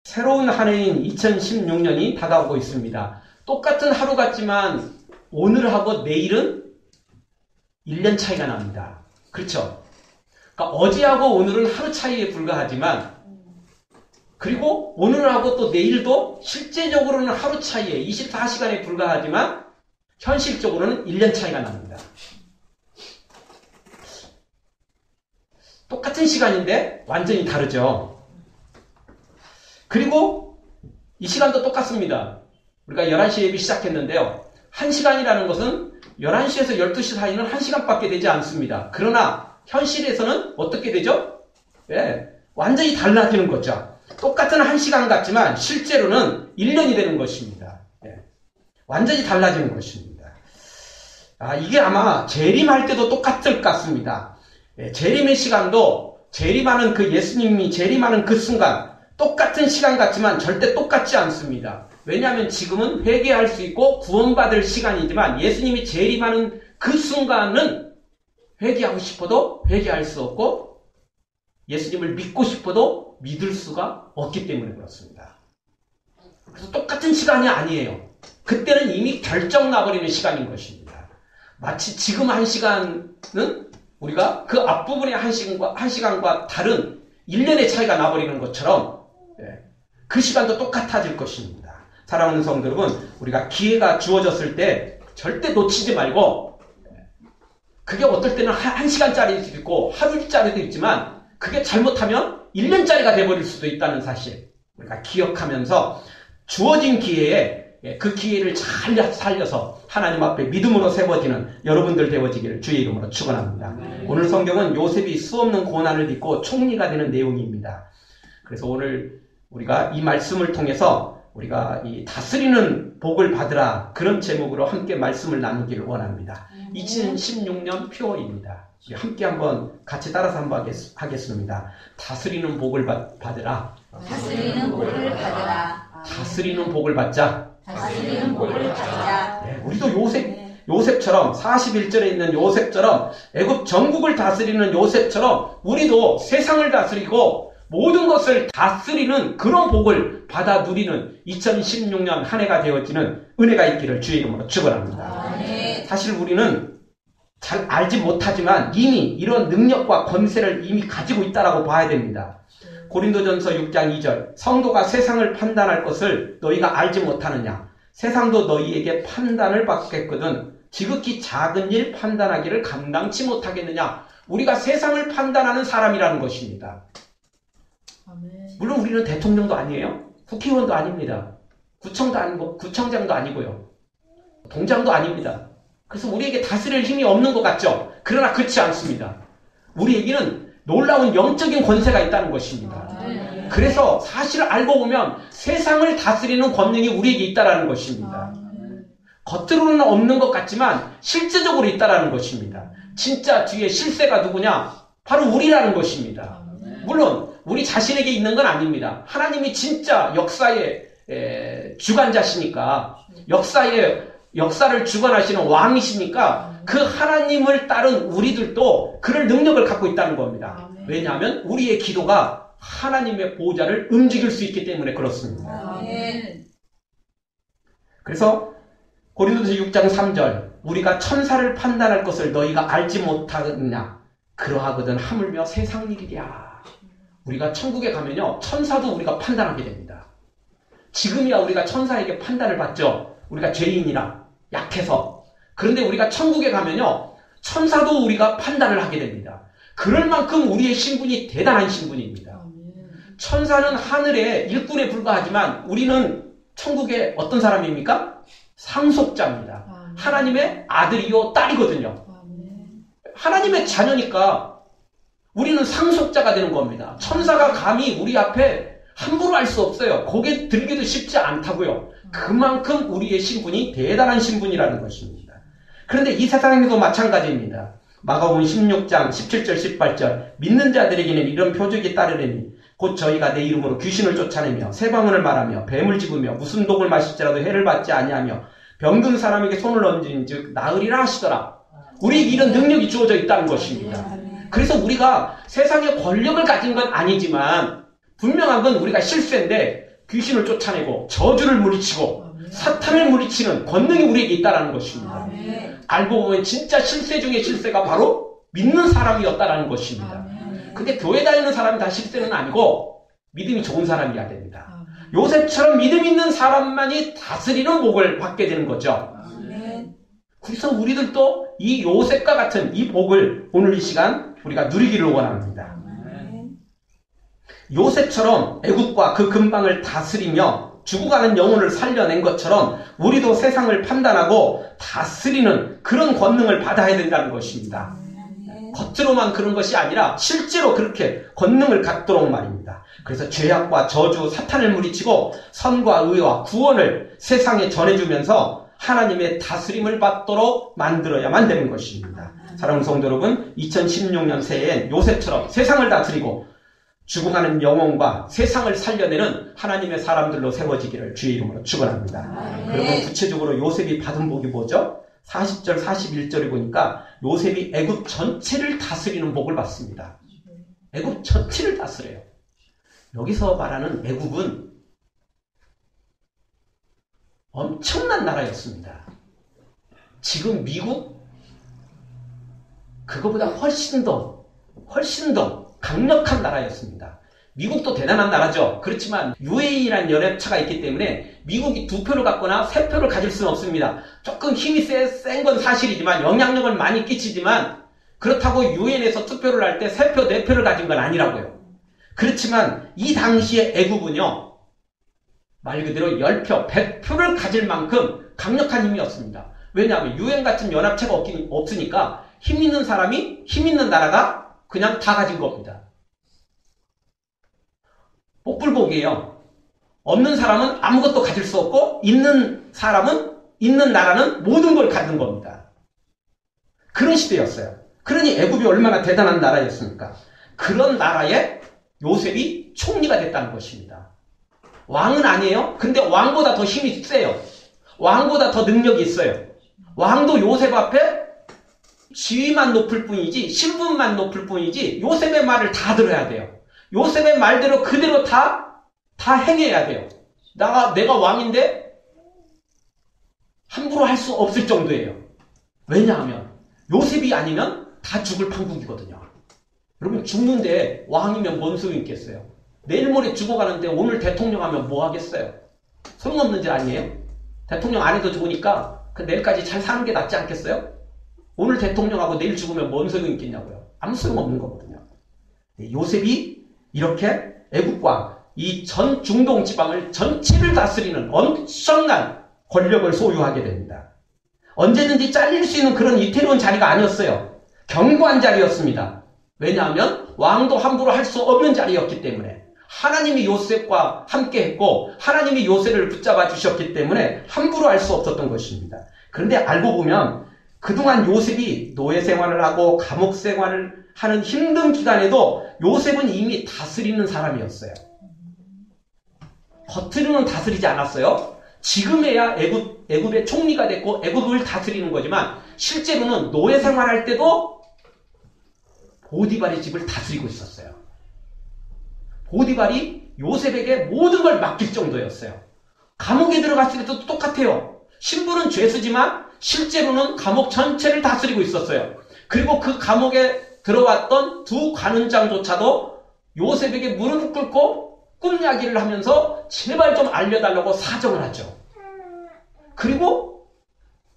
새로운 한 해인 2016년이 다가오고 있습니다. 똑같은 하루 같지만 오늘하고 내일은 1년 차이가 납니다. 그렇죠? 그러니까 어제하고 오늘은 하루 차이에 불과하지만 그리고 오늘하고 또 내일도 실제적으로는 하루 차이에 24시간에 불과하지만 현실적으로는 1년 차이가 납니다. 똑같은 시간인데 완전히 다르죠. 그리고 이 시간도 똑같습니다. 우리가 11시에 예비 시작했는데요. 1시간이라는 것은 11시에서 12시 사이는 1시간밖에 되지 않습니다. 그러나 현실에서는 어떻게 되죠? 완전히 달라지는 거죠. 똑같은 1시간 같지만 실제로는 1년이 되는 것입니다. 완전히 달라지는 것입니다. 이게 아마 재림할 때도 똑같을 것 같습니다. 재림의 시간도 재림하는 그 예수님이 재림하는 그 순간 똑같은 시간 같지만 절대 똑같지 않습니다. 왜냐하면 지금은 회개할 수 있고 구원받을 시간이지만 예수님이 재림하는 그 순간은 회개하고 싶어도 회개할 수 없고 예수님을 믿고 싶어도 믿을 수가 없기 때문에 그렇습니다. 그래서 똑같은 시간이 아니에요. 그때는 이미 결정 나버리는 시간인 것입니다. 마치 지금 1시간은 우리가 그 앞부분의 1시간과 다른 1년의 차이가 나버리는 것처럼 그 시간도 똑같아질 것입니다. 사랑하는 성도 여러분, 우리가 기회가 주어졌을 때 절대 놓치지 말고 그게 어떨 때는 1시간짜리도 있고 하루짜리도 있지만 그게 잘못하면 1년짜리가 돼버릴 수도 있다는 사실 우리가 기억하면서 주어진 기회에 그 기회를 잘 살려서 하나님 앞에 믿음으로 세워지는 여러분들 되어지기를 주의 이름으로 축원합니다. 오늘 성경은 요셉이 수없는 고난을 딛고 총리가 되는 내용입니다. 그래서 오늘 우리가 이 말씀을 통해서 우리가 이 다스리는 복을 받으라 그런 제목으로 함께 말씀을 나누기를 원합니다. 2016년 표어입니다. 함께 한번 같이 따라서 한번 하겠습니다. 다스리는 복을 받으라. 다스리는 복을 받으라. 다스리는 복을 받자. 다스리는 복을 받자. 우리도 요셉처럼 41절에 있는 요셉처럼 애굽 전국을 다스리는 요셉처럼 우리도 세상을 다스리고 모든 것을 다스리는 그런 복을 받아 누리는 2016년 한 해가 되어지는 은혜가 있기를 주의 이름으로 축원합니다. 사실 우리는 잘 알지 못하지만 이미 이런 능력과 권세를 이미 가지고 있다라고 봐야 됩니다. 고린도전서 6장 2절 성도가 세상을 판단할 것을 너희가 알지 못하느냐. 세상도 너희에게 판단을 받겠거든 지극히 작은 일 판단하기를 감당치 못하겠느냐. 우리가 세상을 판단하는 사람이라는 것입니다. 물론 우리는 대통령도 아니에요. 국회의원도 아닙니다. 구청도 아니고 구청장도 아니고요. 동장도 아닙니다. 그래서 우리에게 다스릴 힘이 없는 것 같죠? 그러나 그렇지 않습니다. 우리에게는 놀라운 영적인 권세가 있다는 것입니다. 그래서 사실을 알고 보면 세상을 다스리는 권능이 우리에게 있다는 것입니다. 겉으로는 없는 것 같지만 실제적으로 있다는 것입니다. 진짜 뒤에 실세가 누구냐? 바로 우리라는 것입니다. 물론 우리 자신에게 있는 건 아닙니다. 하나님이 진짜 역사의 주관자시니까 역사를 주관하시는 왕이시니까 그 하나님을 따른 우리들도 그럴 능력을 갖고 있다는 겁니다. 왜냐하면 우리의 기도가 하나님의 보호자를 움직일 수 있기 때문에 그렇습니다. 그래서 고린도서 6장 3절 우리가 천사를 판단할 것을 너희가 알지 못하느냐 그러하거든 하물며 세상 일이랴. 우리가 천국에 가면요 천사도 우리가 판단하게 됩니다. 지금이야 우리가 천사에게 판단을 받죠. 우리가 죄인이라 약해서. 그런데 우리가 천국에 가면요 천사도 우리가 판단을 하게 됩니다. 그럴 만큼 우리의 신분이 대단한 신분입니다. 천사는 하늘의 일꾼에 불과하지만 우리는 천국의 어떤 사람입니까? 상속자입니다. 하나님의 아들이요 딸이거든요. 하나님의 자녀니까 우리는 상속자가 되는 겁니다. 천사가 감히 우리 앞에 함부로 할 수 없어요. 고개 들기도 쉽지 않다고요. 그만큼 우리의 신분이 대단한 신분이라는 것입니다. 그런데 이 세상에도 마찬가지입니다. 마가복음 16장 17절 18절 믿는 자들에게는 이런 표적이 따르려니 곧 저희가 내 이름으로 귀신을 쫓아내며 새 방언을 말하며 뱀을 집으며 무슨 독을 마실지라도 해를 받지 아니하며 병든 사람에게 손을 얹은 즉 나으리라 하시더라. 우리에게 이런 능력이 주어져 있다는 것입니다. 그래서 우리가 세상의 권력을 가진 건 아니지만 분명한 건 우리가 실세인데 귀신을 쫓아내고 저주를 물리치고 사탄을 물리치는 권능이 우리에게 있다는 것입니다. 알고 보면 진짜 실세 중에 실세가 바로 믿는 사람이었다는 것입니다. 근데 교회 다니는 사람이 다 실세는 아니고 믿음이 좋은 사람이어야 됩니다. 요셉처럼 믿음 있는 사람만이 다스리는 복을 받게 되는 거죠. 그래서 우리들도 이 요셉과 같은 이 복을 오늘 이 시간 우리가 누리기를 원합니다. 요셉처럼 애굽과 그 근방을 다스리며 죽어가는 영혼을 살려낸 것처럼 우리도 세상을 판단하고 다스리는 그런 권능을 받아야 된다는 것입니다. 겉으로만 그런 것이 아니라 실제로 그렇게 권능을 갖도록 말입니다. 그래서 죄악과 저주, 사탄을 물리치고 선과 의와 구원을 세상에 전해주면서 하나님의 다스림을 받도록 만들어야만 되는 것입니다. 사랑하는 성도 여러분, 2016년 새해엔 요셉처럼 세상을 다스리고 죽어가는 영혼과 세상을 살려내는 하나님의 사람들로 세워지기를 주의 이름으로 축원합니다. 그러면 구체적으로 요셉이 받은 복이 뭐죠? 40절, 41절에 보니까 요셉이 애굽 전체를 다스리는 복을 받습니다. 애굽 전체를 다스려요. 여기서 말하는 애굽은 엄청난 나라였습니다. 지금 미국 그거보다 훨씬 더 강력한 나라였습니다. 미국도 대단한 나라죠. 그렇지만 UAE라는 연합체가 있기 때문에 미국이 2표를 갖거나 3표를 가질 수는 없습니다. 조금 힘이 센 건 사실이지만 영향력을 많이 끼치지만 그렇다고 유엔에서 투표를 할 때 3표, 4표를 가진 건 아니라고요. 그렇지만 이 당시에 애굽은요, 말 그대로 10표, 100표를 가질 만큼 강력한 힘이었습니다. 왜냐하면 유엔 같은 연합체가 없으니까 힘 있는 사람이 힘 있는 나라가 그냥 다 가진 겁니다. 복불복이에요. 없는 사람은 아무것도 가질 수 없고 있는 사람은, 있는 나라는 모든 걸 갖는 겁니다. 그런 시대였어요. 그러니 애굽이 얼마나 대단한 나라였습니까? 그런 나라에 요셉이 총리가 됐다는 것입니다. 왕은 아니에요. 근데 왕보다 더 힘이 세요. 왕보다 더 능력이 있어요. 왕도 요셉 앞에 지위만 높을 뿐이지 신분만 높을 뿐이지 요셉의 말을 다 들어야 돼요. 요셉의 말대로 그대로 다 행해야 돼요. 내가 왕인데 함부로 할 수 없을 정도예요. 왜냐하면 요셉이 아니면 다 죽을 판국이거든요. 여러분, 죽는데 왕이면 뭔 소용이 있겠어요? 내일 모레 죽어가는데 오늘 대통령 하면 뭐 하겠어요? 소용없는 일 아니에요? 대통령 안 해도 죽으니까 내일까지 잘 사는 게 낫지 않겠어요? 오늘 대통령하고 내일 죽으면 뭔 소용이 있겠냐고요. 아무 소용없는 거거든요. 요셉이 이렇게 애국과 이 전 중동 지방을 전체를 다스리는 엄청난 권력을 소유하게 됩니다. 언제든지 잘릴 수 있는 그런 이태로운 자리가 아니었어요. 견고한 자리였습니다. 왜냐하면 왕도 함부로 할 수 없는 자리였기 때문에 하나님이 요셉과 함께 했고 하나님이 요셉을 붙잡아 주셨기 때문에 함부로 할 수 없었던 것입니다. 그런데 알고 보면 그동안 요셉이 노예 생활을 하고 감옥 생활을 하는 힘든 기간에도 요셉은 이미 다스리는 사람이었어요. 겉으로는 다스리지 않았어요. 지금에야 애굽의 총리가 됐고 애굽을 다스리는 거지만 실제로는 노예 생활할 때도 보디발의 집을 다스리고 있었어요. 보디발이 요셉에게 모든 걸 맡길 정도였어요. 감옥에 들어갔을 때도 똑같아요. 신분은 죄수지만 실제로는 감옥 전체를 다스리고 있었어요. 그리고 그 감옥에 들어왔던 두 관원장조차도 요셉에게 무릎을 꿇고 꿈 이야기를 하면서 제발 좀 알려달라고 사정을 하죠. 그리고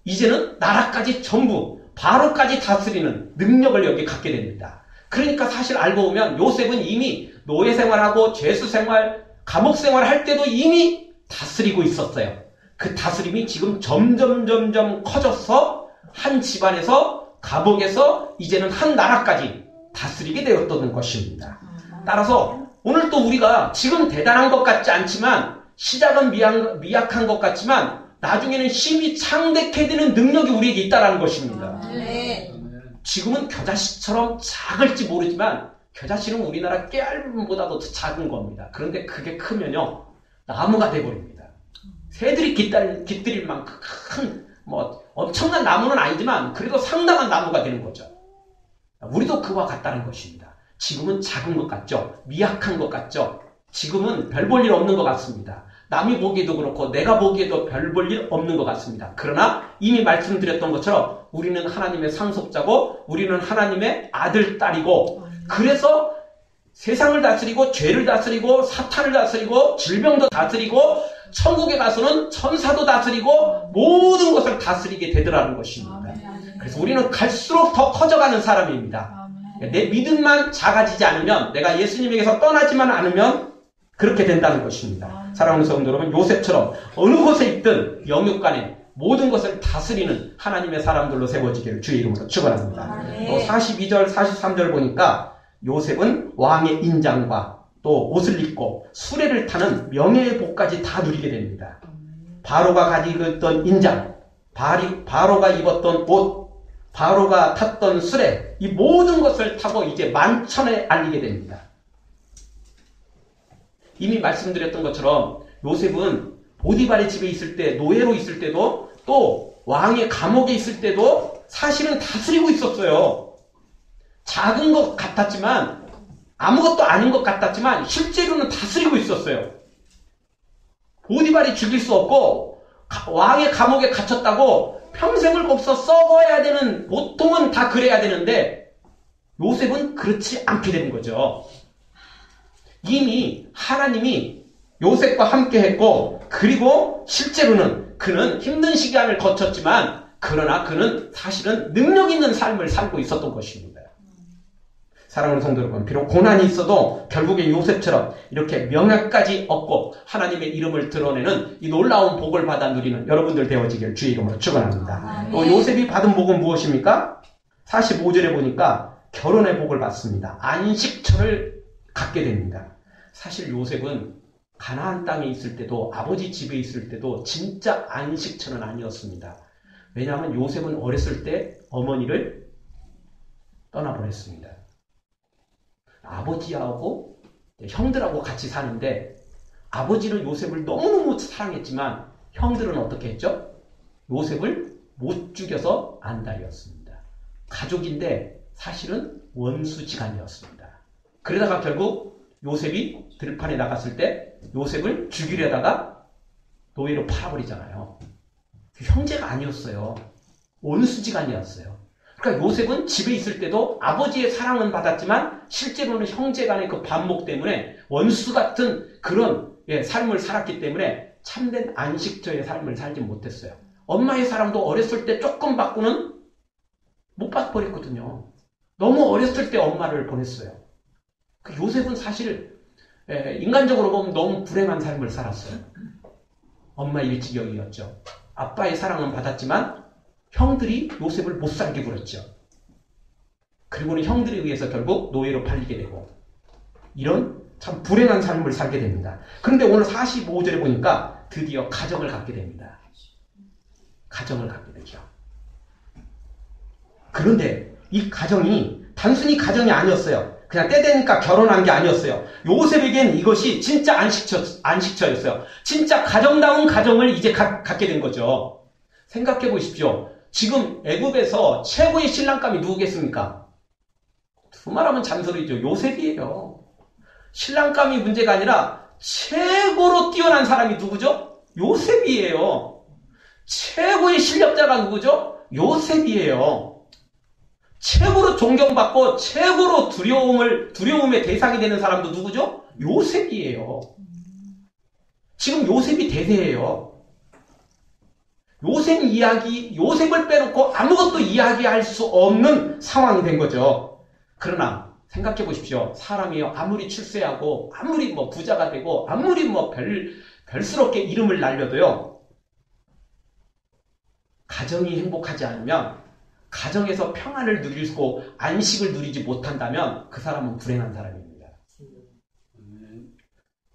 이제는 나라까지 전부 바로까지 다스리는 능력을 여기 갖게 됩니다. 그러니까 사실 알고 보면 요셉은 이미 노예 생활하고 죄수 생활, 감옥 생활 할 때도 이미 다스리고 있었어요. 그 다스림이 지금 점점 커져서 한 집안에서 감옥에서 이제는 한 나라까지 다스리게 되었던 것입니다. 따라서 오늘 또 우리가 지금 대단한 것 같지 않지만 시작은 미약한 것 같지만 나중에는 힘이 창대해지는 능력이 우리에게 있다는 것입니다. 지금은 겨자씨처럼 작을지 모르지만 겨자씨는 우리나라 깨알보다도 더 작은 겁니다. 그런데 그게 크면요 나무가 돼버립니다. 새들이 깃들일 만큼 큰 엄청난 나무는 아니지만 그래도 상당한 나무가 되는 거죠. 우리도 그와 같다는 것입니다. 지금은 작은 것 같죠? 미약한 것 같죠? 지금은 별 볼 일 없는 것 같습니다. 남이 보기에도 그렇고 내가 보기에도 별 볼 일 없는 것 같습니다. 그러나 이미 말씀드렸던 것처럼 우리는 하나님의 상속자고 우리는 하나님의 아들, 딸이고 그래서 세상을 다스리고 죄를 다스리고 사탄을 다스리고 질병도 다스리고 천국에 가서는 천사도 다스리고 모든 것을 다스리게 되더라는 것입니다. 그래서 우리는 갈수록 더 커져가는 사람입니다. 내 믿음만 작아지지 않으면 내가 예수님에게서 떠나지만 않으면 그렇게 된다는 것입니다. 사랑하는 성도 여러분, 요셉처럼 어느 곳에 있든 영육간에 모든 것을 다스리는 하나님의 사람들로 세워지기를 주의 이름으로 축원합니다. 또 42절, 43절 보니까 요셉은 왕의 인장과 또 옷을 입고 수레를 타는 명예의 복까지 다 누리게 됩니다. 바로가 가지고 있던 인장, 바로가 입었던 옷, 바로가 탔던 수레, 이 모든 것을 타고 이제 만천에 알리게 됩니다. 이미 말씀드렸던 것처럼 요셉은 보디발의 집에 있을 때, 노예로 있을 때도 또 왕의 감옥에 있을 때도 사실은 다스리고 있었어요. 작은 것 같았지만 아무것도 아닌 것 같았지만 실제로는 다스리고 있었어요. 보디발이 죽일 수 없고 왕의 감옥에 갇혔다고 평생을 거기서 썩어야 되는, 보통은 다 그래야 되는데 요셉은 그렇지 않게 되는 거죠. 이미 하나님이 요셉과 함께 했고 그리고 실제로는 그는 힘든 시간을 거쳤지만 그러나 그는 사실은 능력 있는 삶을 살고 있었던 것입니다. 사랑하는 성도 여러분, 비록 고난이 있어도 결국에 요셉처럼 이렇게 명예까지 얻고 하나님의 이름을 드러내는 이 놀라운 복을 받아 누리는 여러분들 되어지길 주의 이름으로 축원합니다. 또 요셉이 받은 복은 무엇입니까? 45절에 보니까 결혼의 복을 받습니다. 안식처를 갖게 됩니다. 사실 요셉은 가나안 땅에 있을 때도 아버지 집에 있을 때도 진짜 안식처는 아니었습니다. 왜냐하면 요셉은 어렸을 때 어머니를 떠나보냈습니다. 아버지하고 형들하고 같이 사는데 아버지는 요셉을 너무너무 사랑했지만 형들은 어떻게 했죠? 요셉을 못 죽여서 안달이었습니다. 가족인데 사실은 원수지간이었습니다. 그러다가 결국 요셉이 들판에 나갔을 때 요셉을 죽이려다가 노예로 팔아버리잖아요. 형제가 아니었어요. 원수지간이었어요. 그러니까 요셉은 집에 있을 때도 아버지의 사랑은 받았지만 실제로는 형제 간의 그 반목 때문에 원수 같은 그런 삶을 살았기 때문에 참된 안식처의 삶을 살지 못했어요. 엄마의 사랑도 어렸을 때 조금 받고는 못 받아버렸거든요. 너무 어렸을 때 엄마를 보냈어요. 그 요셉은 사실 인간적으로 보면 너무 불행한 삶을 살았어요. 엄마 일지경이었죠. 아빠의 사랑은 받았지만 형들이 요셉을 못 살게 굴었죠. 그리고는 형들에 의해서 결국 노예로 팔리게 되고 이런 참 불행한 삶을 살게 됩니다. 그런데 오늘 45절에 보니까 드디어 가정을 갖게 됩니다. 가정을 갖게 되죠. 그런데 이 가정이 단순히 가정이 아니었어요. 그냥 때 되니까 결혼한 게 아니었어요. 요셉에겐 이것이 진짜 안식처였어요. 진짜 가정다운 가정을 이제 갖게 된 거죠. 생각해 보십시오. 지금 애굽에서 최고의 신랑감이 누구겠습니까? 두말하면 잔소리죠. 요셉이에요. 신랑감이 문제가 아니라 최고로 뛰어난 사람이 누구죠? 요셉이에요. 최고의 실력자가 누구죠? 요셉이에요. 최고로 존경받고 최고로 두려움의 대상이 되는 사람도 누구죠? 요셉이에요. 지금 요셉이 대세예요. 요셉을 빼놓고 아무것도 이야기할 수 없는 상황이 된 거죠. 그러나 생각해 보십시오. 사람이요. 아무리 출세하고 아무리 부자가 되고 아무리 별스럽게 이름을 날려도요. 가정이 행복하지 않으면 가정에서 평안을 누리고 안식을 누리지 못한다면 그 사람은 불행한 사람입니다.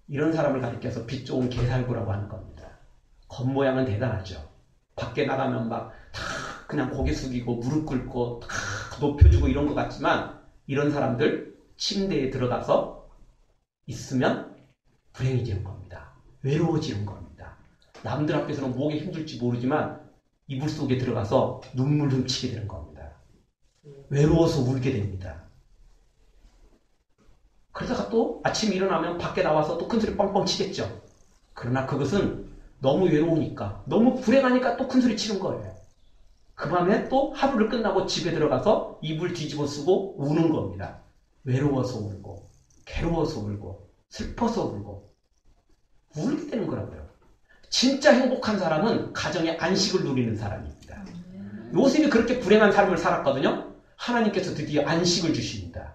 이런 사람을 가리켜서 빛 좋은 개살구라고 하는 겁니다. 겉모양은 대단하죠. 밖에 나가면 다 그냥 고개 숙이고 무릎 꿇고 다 높여주고 이런 것 같지만 이런 사람들 침대에 들어가서 있으면 불행해지는 겁니다. 외로워지는 겁니다. 남들 앞에서는 뭐가 힘들지 모르지만 이불 속에 들어가서 눈물 훔치게 되는 겁니다. 외로워서 울게 됩니다. 그러다가 또 아침 일어나면 밖에 나와서 또 큰소리 뻥뻥 치겠죠. 그러나 그것은 너무 외로우니까, 너무 불행하니까 또 큰소리 치는 거예요. 그 밤에 또 하루를 끝나고 집에 들어가서 이불 뒤집어 쓰고 우는 겁니다. 외로워서 울고, 괴로워서 울고, 슬퍼서 울고, 울게 되는 거라고요. 진짜 행복한 사람은 가정의 안식을 누리는 사람입니다. 요셉이 그렇게 불행한 삶을 살았거든요. 하나님께서 드디어 안식을 주십니다.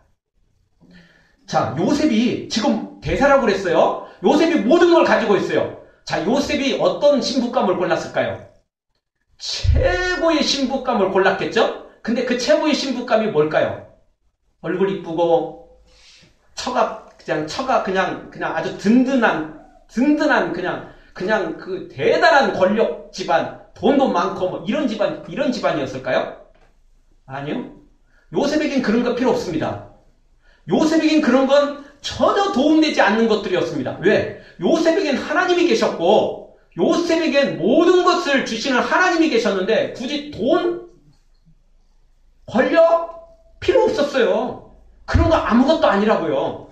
자, 요셉이 지금 대사라고 그랬어요. 요셉이 모든 걸 가지고 있어요. 자, 요셉이 어떤 신부감을 골랐을까요? 최고의 신부감을 골랐겠죠? 근데 그 최고의 신부감이 뭘까요? 얼굴 이쁘고, 처가 그냥 아주 든든한, 그냥 그 대단한 권력 집안, 돈도 많고, 뭐 이런 집안이었을까요? 아니요. 요셉에겐 그런 거 필요 없습니다. 요셉에겐 그런 건 전혀 도움되지 않는 것들이었습니다. 왜? 요셉에겐 하나님이 계셨고, 요셉에겐 모든 것을 주시는 하나님이 계셨는데, 굳이 돈, 권력, 필요 없었어요. 그런 거 아무것도 아니라고요.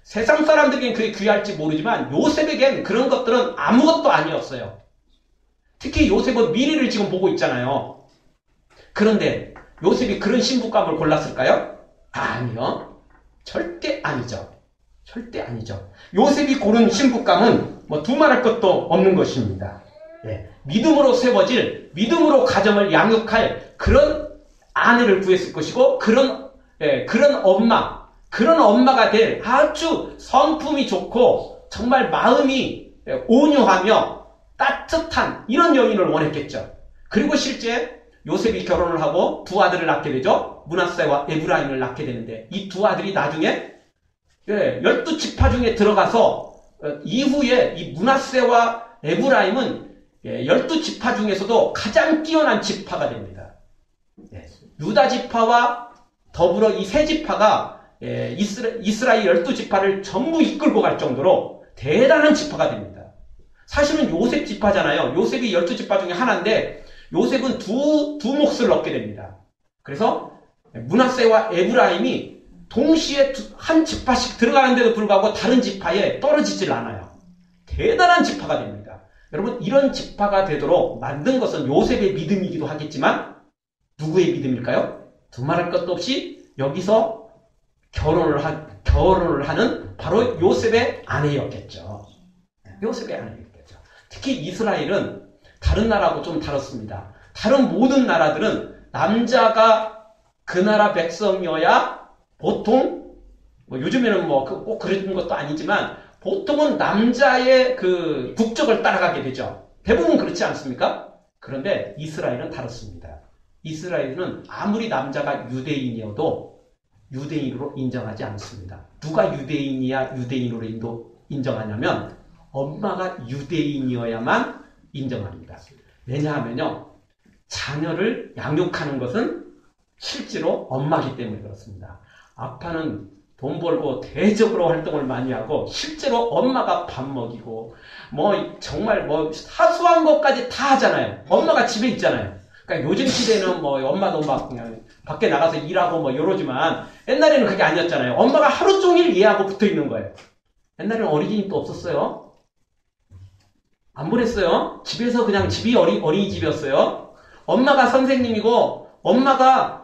세상 사람들에겐 그게 귀할지 모르지만, 요셉에겐 그런 것들은 아무것도 아니었어요. 특히 요셉은 미래를 지금 보고 있잖아요. 그런데 요셉이 그런 신부감을 골랐을까요? 아니요. 절대 아니죠. 절대 아니죠. 요셉이 고른 신부감은 뭐 두말할 것도 없는 것입니다. 예, 믿음으로 세워질, 믿음으로 가정을 양육할 그런 아내를 구했을 것이고, 그런 엄마가 될 아주 성품이 좋고 정말 마음이 온유하며 따뜻한 이런 여인을 원했겠죠. 그리고 실제 요셉이 결혼을 하고 두 아들을 낳게 되죠. 므낫세와 에브라임을 낳게 되는데, 이 두 아들이 나중에 12지파 중에 들어가서 이후에 이 므낫세와 에브라임은 12지파 중에서도 가장 뛰어난 지파가 됩니다. 유다 지파와 더불어 이 세 지파가 이스라엘 12지파를 전부 이끌고 갈 정도로 대단한 지파가 됩니다. 사실은 요셉 지파잖아요. 요셉이 12지파 중에 하나인데 요셉은 두 몫을 얻게 됩니다. 그래서 므낫세와 에브라임이 동시에 한 지파씩 들어가는데도 불구하고 다른 지파에 떨어지질 않아요. 대단한 지파가 됩니다. 여러분, 이런 지파가 되도록 만든 것은 요셉의 믿음이기도 하겠지만 누구의 믿음일까요? 두말할 것도 없이 여기서 결혼을 하는 바로 요셉의 아내였겠죠. 요셉의 아내였겠죠. 특히 이스라엘은 다른 나라하고 좀 다릅니다. 다른 모든 나라들은 남자가 그 나라 백성이어야 보통, 뭐 요즘에는 뭐 꼭 그런 것도 아니지만 보통은 남자의 그 국적을 따라가게 되죠. 대부분 그렇지 않습니까? 그런데 이스라엘은 다릅니다. 이스라엘은 아무리 남자가 유대인이어도 유대인으로 인정하지 않습니다. 누가 유대인이야 유대인으로 인정하냐면 엄마가 유대인이어야만 인정합니다. 왜냐하면요, 자녀를 양육하는 것은 실제로 엄마이기 때문에 그렇습니다. 아빠는 돈 벌고 대적으로 활동을 많이 하고 실제로 엄마가 밥 먹이고 뭐 정말 뭐 사소한 것까지 다 하잖아요. 엄마가 집에 있잖아요. 그러니까 요즘 시대는 뭐 엄마도 막 그냥 밖에 나가서 일하고 뭐 이러지만 옛날에는 그게 아니었잖아요. 엄마가 하루 종일 얘하고 붙어 있는 거예요. 옛날에는 어린이집도 없었어요. 안 보냈어요. 집에서 그냥 집이 어린이집이었어요. 엄마가 선생님이고 엄마가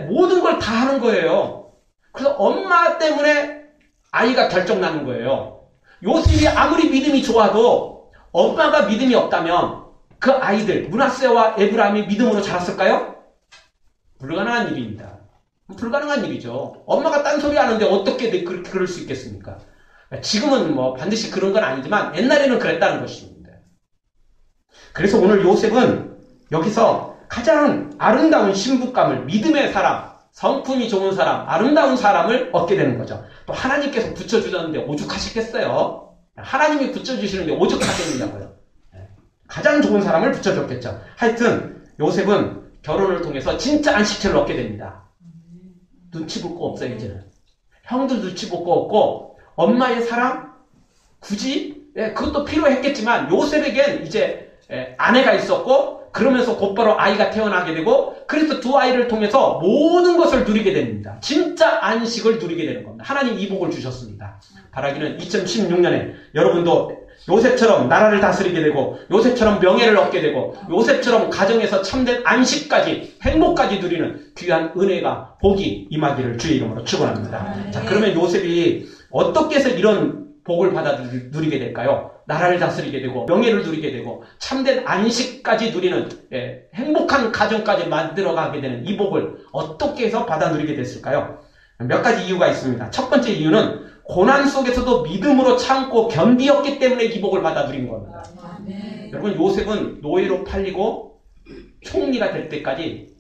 모든 걸 다 하는 거예요. 그래서 엄마 때문에 아이가 결정나는 거예요. 요셉이 아무리 믿음이 좋아도 엄마가 믿음이 없다면 그 아이들 므낫세와 에브라임이 믿음으로 자랐을까요? 불가능한 일입니다. 불가능한 일이죠. 엄마가 딴소리 하는데 어떻게 그럴 수 있겠습니까? 지금은 뭐 반드시 그런 건 아니지만 옛날에는 그랬다는 것입니다. 그래서 오늘 요셉은 여기서 가장 아름다운 신부감을, 믿음의 사람, 성품이 좋은 사람, 아름다운 사람을 얻게 되는 거죠. 또 하나님께서 붙여주셨는데 오죽하시겠어요? 하나님이 붙여주시는데 오죽하겠느냐고요. 가장 좋은 사람을 붙여줬겠죠. 하여튼 요셉은 결혼을 통해서 진짜 안식처를 얻게 됩니다. 눈치 볼 거 없어요, 이제는. 형도 눈치 볼 거 없고 엄마의 사랑? 굳이? 그것도 필요했겠지만 요셉에겐 이제 아내가 있었고 그러면서 곧바로 아이가 태어나게 되고, 그래서 두 아이를 통해서 모든 것을 누리게 됩니다. 진짜 안식을 누리게 되는 겁니다. 하나님 이 복을 주셨습니다. 바라기는 2016년에 여러분도 요셉처럼 나라를 다스리게 되고, 요셉처럼 명예를 얻게 되고, 요셉처럼 가정에서 참된 안식까지, 행복까지 누리는 귀한 은혜가, 복이 임하기를 주의 이름으로 축원합니다. 자, 그러면 요셉이 어떻게 해서 이런 복을 받아 누리게 될까요? 나라를 다스리게 되고, 명예를 누리게 되고, 참된 안식까지 누리는, 행복한 가정까지 만들어가게 되는 이 복을 어떻게 해서 받아 누리게 됐을까요? 몇 가지 이유가 있습니다. 첫 번째 이유는 고난 속에서도 믿음으로 참고 견디었기 때문에 이 복을 받아 누린 겁니다. 여러분, 요셉은 노예로 팔리고 총리가 될 때까지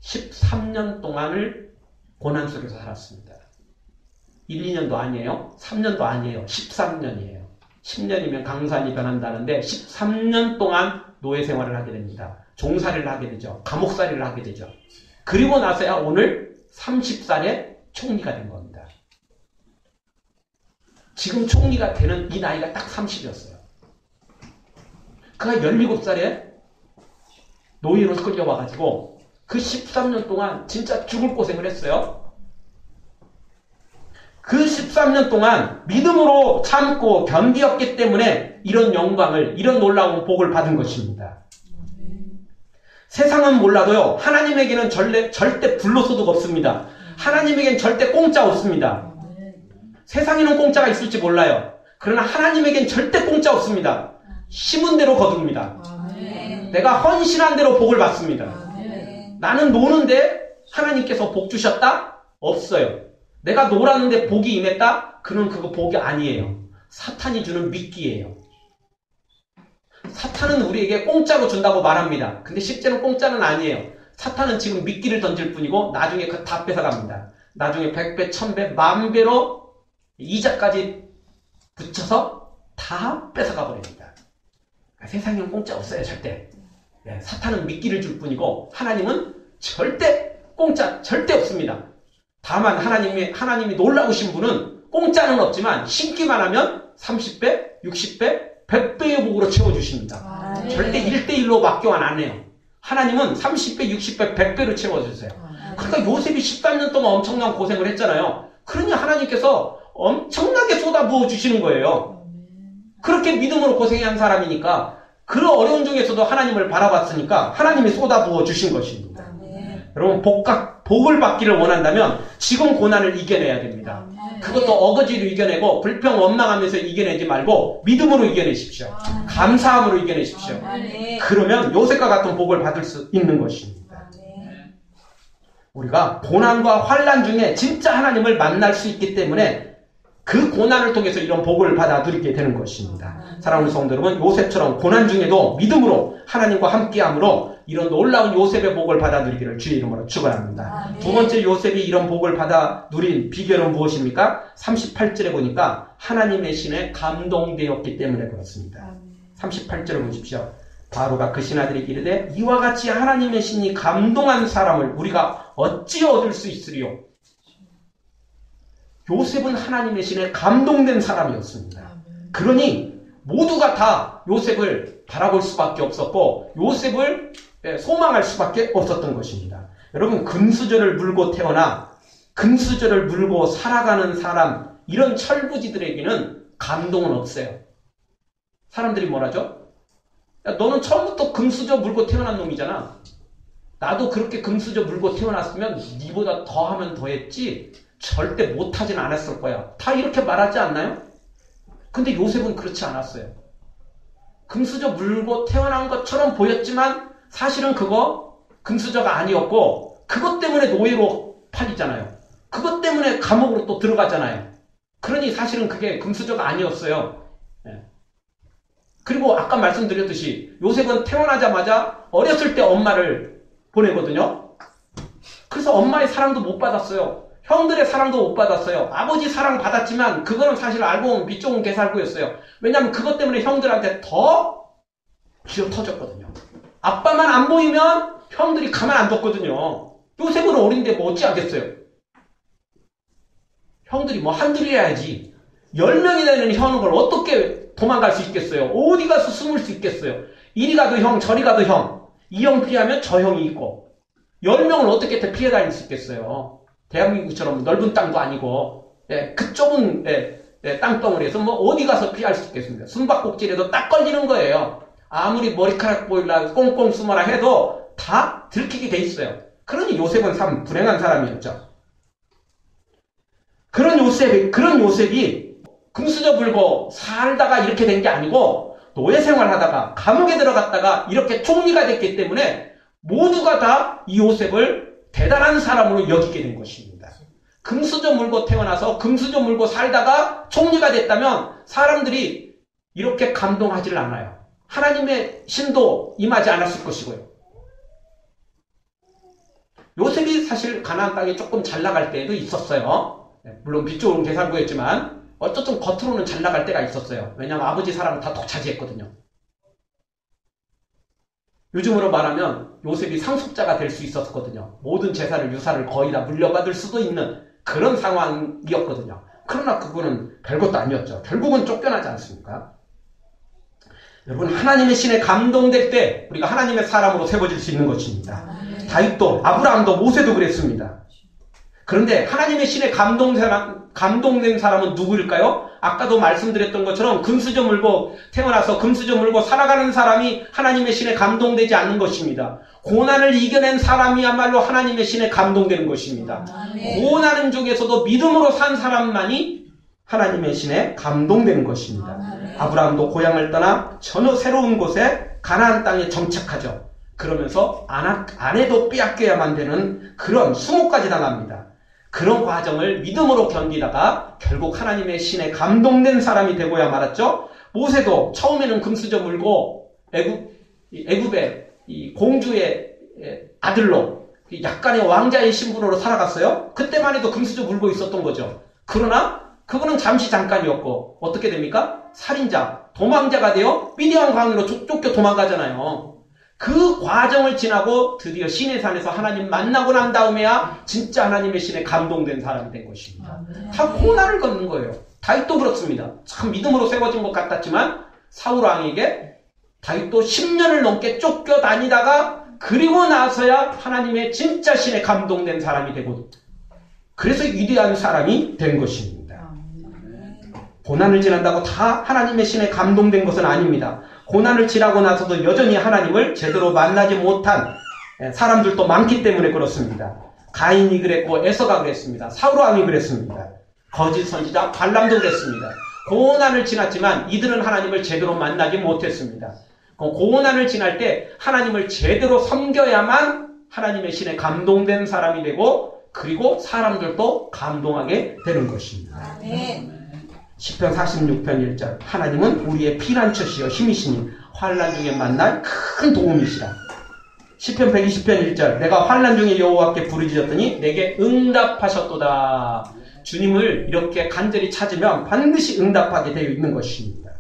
13년 동안을 고난 속에서 살았습니다. 1, 2년도 아니에요. 3년도 아니에요. 13년이에요. 10년이면 강산이 변한다는데 13년 동안 노예 생활을 하게 됩니다. 종살이를 하게 되죠. 감옥살이를 하게 되죠. 그리고 나서야 오늘 30살에 총리가 된 겁니다. 지금 총리가 되는 이 나이가 딱 30이었어요. 그가 17살에 노예로 끌려와가지고 그 13년 동안 진짜 죽을 고생을 했어요. 그 13년 동안 믿음으로 참고 견디었기 때문에 이런 영광을, 이런 놀라운 복을 받은 것입니다. 세상은 몰라도요, 하나님에게는 절대 불로소득 없습니다. 하나님에게는 절대 공짜 없습니다. 세상에는 공짜가 있을지 몰라요. 그러나 하나님에겐 절대 공짜 없습니다. 심은 대로 거둡니다. 내가 헌신한 대로 복을 받습니다. 나는 노는데 하나님께서 복 주셨다? 없어요. 내가 놀았는데 복이 임했다? 그는 그거 복이 아니에요. 사탄이 주는 미끼예요. 사탄은 우리에게 공짜로 준다고 말합니다. 근데 실제로 공짜는 아니에요. 사탄은 지금 미끼를 던질 뿐이고 나중에 그거 다 뺏어갑니다. 나중에 100배, 1000배, 10,000배로 이자까지 붙여서 다 뺏어가 버립니다. 세상에는 공짜 없어요, 절대. 사탄은 미끼를 줄 뿐이고 하나님은 절대 없습니다. 다만 하나님이 놀라우신 분은 공짜는 없지만 심기만 하면 30배, 60배, 100배의 복으로 채워주십니다. 절대 1대1로 맡겨만 안 해요. 하나님은 30배, 60배, 100배로 채워주세요. 그러니까 요셉이 13년 동안 엄청난 고생을 했잖아요. 그러니 하나님께서 엄청나게 쏟아부어 주시는 거예요. 그렇게 믿음으로 고생한 사람이니까 그 어려운 중에서도 하나님을 바라봤으니까 하나님이 쏟아부어 주신 것입니다. 여러분, 복을 받기를 원한다면 지금 고난을 이겨내야 됩니다. 그것도 어거지로 이겨내고 불평 원망하면서 이겨내지 말고 믿음으로 이겨내십시오. 감사함으로 이겨내십시오. 그러면 요셉과 같은 복을 받을 수 있는 것입니다. 우리가 고난과 환난 중에 진짜 하나님을 만날 수 있기 때문에 그 고난을 통해서 이런 복을 받아 누리게 되는 것입니다. 사랑하는 성도 여러분, 요셉처럼 고난 중에도 믿음으로 하나님과 함께함으로 이런 놀라운 요셉의 복을 받아 누리기를 주의 이름으로 축원합니다. 두 번째 요셉이 이런 복을 받아 누린 비결은 무엇입니까? 38절에 보니까 하나님의 신에 감동되었기 때문에 그렇습니다. 38절을 보십시오. 바로가 그 신하들에게 이르되 이와 같이 하나님의 신이 감동한 사람을 우리가 어찌 얻을 수 있으리요? 요셉은 하나님의 신에 감동된 사람이었습니다. 그러니 모두가 다 요셉을 바라볼 수밖에 없었고 요셉을 소망할 수밖에 없었던 것입니다. 여러분, 금수저를 물고 태어나 금수저를 물고 살아가는 사람, 이런 철부지들에게는 감동은 없어요. 사람들이 뭐라죠? 야, 너는 처음부터 금수저 물고 태어난 놈이잖아. 나도 그렇게 금수저 물고 태어났으면 니보다 더하면 더했지 절대 못하진 않았을 거야. 다 이렇게 말하지 않나요? 근데 요셉은 그렇지 않았어요. 금수저 물고 태어난 것처럼 보였지만 사실은 그거 금수저가 아니었고 그것 때문에 노예로 팔리잖아요. 그것 때문에 감옥으로 또 들어가잖아요. 그러니 사실은 그게 금수저가 아니었어요. 그리고 아까 말씀드렸듯이 요셉은 태어나자마자 어렸을 때 엄마를 보내거든요. 그래서 엄마의 사랑도 못 받았어요. 형들의 사랑도 못 받았어요. 아버지 사랑 받았지만 그거는 사실 알고 보면 빗종은 개살구였어요. 왜냐하면 그것 때문에 형들한테 더 쥐어 터졌거든요. 아빠만 안 보이면 형들이 가만 안 뒀거든요. 요셉은 어린데 뭐 어찌 하겠어요. 형들이 뭐 한둘이라야지 10명이 되는 형을 어떻게 도망갈 수 있겠어요. 어디 가서 숨을 수 있겠어요. 이리 가도 형 저리 가도 형. 이 형 피하면 저 형이 있고 10명을 어떻게 피해 다닐 수 있겠어요. 대한민국처럼 넓은 땅도 아니고 그 좁은 땅덩어리에서 뭐 어디 가서 피할 수 있겠습니까? 숨바꼭질에도 딱 걸리는 거예요. 아무리 머리카락 보일라 꽁꽁 숨어라 해도 다 들키게 돼 있어요. 그러니 요셉은 참 불행한 사람이었죠. 그런 요셉이 금수저 불고 살다가 이렇게 된 게 아니고 노예 생활하다가 감옥에 들어갔다가 이렇게 총리가 됐기 때문에 모두가 다 이 요셉을 대단한 사람으로 여기게 된 것입니다. 금수저 물고 태어나서 금수저 물고 살다가 총리가 됐다면 사람들이 이렇게 감동하지를 않아요. 하나님의 신도 임하지 않았을 것이고요. 요셉이 사실 가나안 땅에 조금 잘 나갈 때도 있었어요. 물론 빚조금 계산구였지만 어쨌든 겉으로는 잘 나갈 때가 있었어요. 왜냐하면 아버지 사람을 다 독차지했거든요. 요즘으로 말하면 요셉이 상속자가 될 수 있었거든요. 모든 재산을 유산을 거의 다 물려받을 수도 있는 그런 상황이었거든요. 그러나 그분은 별것도 아니었죠. 결국은 쫓겨나지 않습니까? 여러분, 하나님의 신에 감동될 때 우리가 하나님의 사람으로 세워질 수 있는 것입니다. 다윗도 아브라함도 모세도 그랬습니다. 그런데 하나님의 신에 감동된 사람은 누구일까요? 아까도 말씀드렸던 것처럼 금수저 물고 태어나서 금수저 물고 살아가는 사람이 하나님의 신에 감동되지 않는 것입니다. 고난을 이겨낸 사람이야말로 하나님의 신에 감동되는 것입니다. 고난은 중에서도 믿음으로 산 사람만이 하나님의 신에 감동되는 것입니다. 아브라함도 고향을 떠나 전혀 새로운 곳에 가나안 땅에 정착하죠. 그러면서 아내도 빼앗겨야만 되는 그런 수모까지 당합니다. 그런 과정을 믿음으로 견디다가 결국 하나님의 신에 감동된 사람이 되고야 말았죠. 모세도 처음에는 금수저 물고 애굽의 이 공주의 아들로 약간의 왕자의 신분으로 살아갔어요. 그때만 해도 금수저 물고 있었던 거죠. 그러나 그거는 잠시 잠깐이었고 어떻게 됩니까? 살인자, 도망자가 되어 미디안 광야로 쫓겨 도망가잖아요. 그 과정을 지나고 드디어 시내산에서 하나님 만나고 난 다음에야 진짜 하나님의 신에 감동된 사람이 된 것입니다. 다 고난을 겪는 거예요. 다윗도 그렇습니다. 참 믿음으로 세워진 것 같았지만 사울 왕에게 다윗도 10년을 넘게 쫓겨다니다가 그리고 나서야 하나님의 진짜 신에 감동된 사람이 되고 그래서 위대한 사람이 된 것입니다. 고난을 지난다고 다 하나님의 신에 감동된 것은 아닙니다. 고난을 지나고 나서도 여전히 하나님을 제대로 만나지 못한 사람들도 많기 때문에 그렇습니다. 가인이 그랬고 에서가 그랬습니다. 사울 왕이 그랬습니다. 거짓 선지자 발람도 그랬습니다. 고난을 지났지만 이들은 하나님을 제대로 만나지 못했습니다. 고난을 지날 때 하나님을 제대로 섬겨야만 하나님의 신에 감동된 사람이 되고 그리고 사람들도 감동하게 되는 것입니다. 시편 46편 1절 하나님은 우리의 피난처시여 힘이시니 환난 중에 만날 큰 도움이시라. 시편 120편 1절 내가 환난 중에 여호와께 부르짖었더니 내게 응답하셨도다. 주님을 이렇게 간절히 찾으면 반드시 응답하게 되어 있는 것입니다.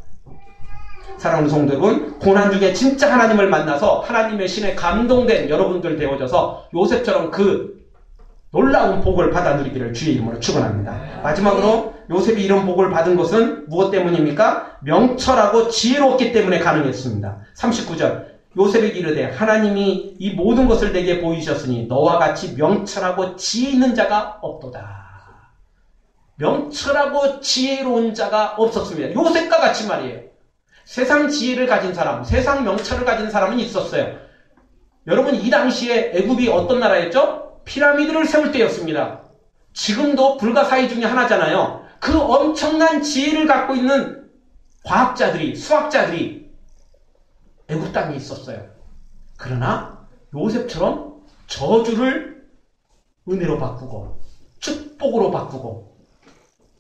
사랑하는 성도 여러분, 고난 중에 진짜 하나님을 만나서 하나님의 신에 감동된 여러분들 되어져서 요셉처럼 그 놀라운 복을 받아 누리기를 주의 이름으로 축원합니다. 마지막으로 요셉이 이런 복을 받은 것은 무엇 때문입니까? 명철하고 지혜로웠기 때문에 가능했습니다. 39절 요셉에게 이르되 하나님이 이 모든 것을 내게 보이셨으니 너와 같이 명철하고 지혜 있는 자가 없도다. 명철하고 지혜로운 자가 없었습니다. 요셉과 같이 말이에요. 세상 지혜를 가진 사람, 세상 명철을 가진 사람은 있었어요. 여러분 이 당시에 애굽이 어떤 나라였죠? 피라미드를 세울 때였습니다. 지금도 불가사의 중에 하나잖아요. 그 엄청난 지혜를 갖고 있는 과학자들이, 수학자들이 애굽 땅에 있었어요. 그러나 요셉처럼 저주를 은혜로 바꾸고 축복으로 바꾸고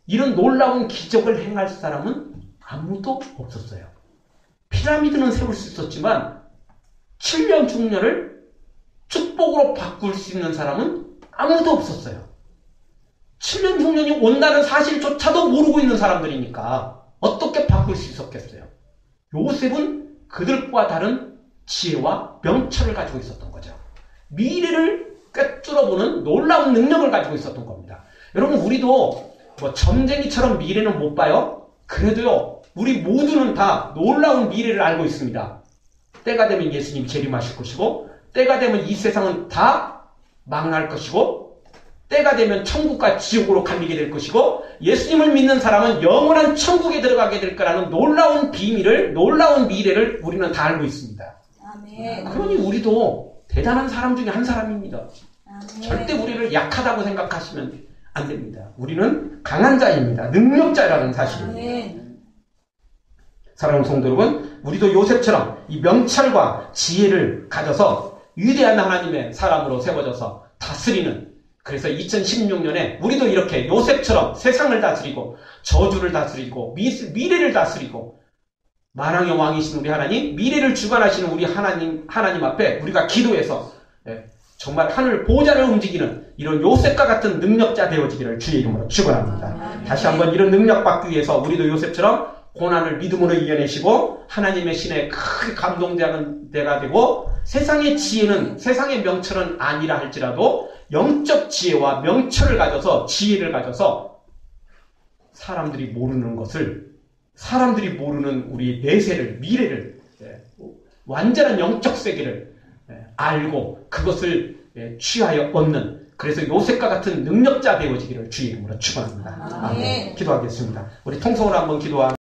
이런 놀라운 기적을 행할 사람은 아무도 없었어요. 피라미드는 세울 수 있었지만 7년 중년을 축복으로 바꿀 수 있는 사람은 아무도 없었어요. 7년 중년이 온다는 사실조차도 모르고 있는 사람들이니까 어떻게 바꿀 수 있었겠어요? 요셉은 그들과 다른 지혜와 명철을 가지고 있었던 거죠. 미래를 꿰뚫어보는 놀라운 능력을 가지고 있었던 겁니다. 여러분 우리도 뭐 점쟁이처럼 미래는 못 봐요. 그래도요 우리 모두는 다 놀라운 미래를 알고 있습니다. 때가 되면 예수님이 재림하실 것이고 때가 되면 이 세상은 다 망할 것이고 때가 되면 천국과 지옥으로 갈리게 될 것이고 예수님을 믿는 사람은 영원한 천국에 들어가게 될 거라는 놀라운 비밀을, 놀라운 미래를 우리는 다 알고 있습니다. 아멘. 그러니 우리도 대단한 사람 중에 한 사람입니다. 아멘. 절대 우리를 약하다고 생각하시면 안 됩니다. 우리는 강한 자입니다. 능력자라는 사실입니다. 아멘. 사랑하는 성도 여러분, 우리도 요셉처럼 이 명철과 지혜를 가져서 위대한 하나님의 사람으로 세워져서 다스리는, 그래서 2016년에 우리도 이렇게 요셉처럼 세상을 다스리고 저주를 다스리고 미래를 다스리고 만왕의 왕이신 우리 하나님, 미래를 주관하시는 우리 하나님 앞에 우리가 기도해서 정말 하늘 보좌를 움직이는 이런 요셉과 같은 능력자 되어지기를 주의 이름으로 축원합니다. 다시 한번 이런 능력 받기 위해서 우리도 요셉처럼 고난을 믿음으로 이겨내시고 하나님의 신에 크게 감동되는 데가 되고 세상의 지혜는, 세상의 명철은 아니라 할지라도 영적 지혜와 명철을 가져서, 지혜를 가져서 사람들이 모르는 것을, 사람들이 모르는 우리의 내세를, 미래를, 완전한 영적 세계를 알고 그것을 취하여 얻는, 그래서 요셉과 같은 능력자 되어지기를 주의 이름으로 축원합니다. 아멘. 기도하겠습니다. 우리 통성으로 한번 기도하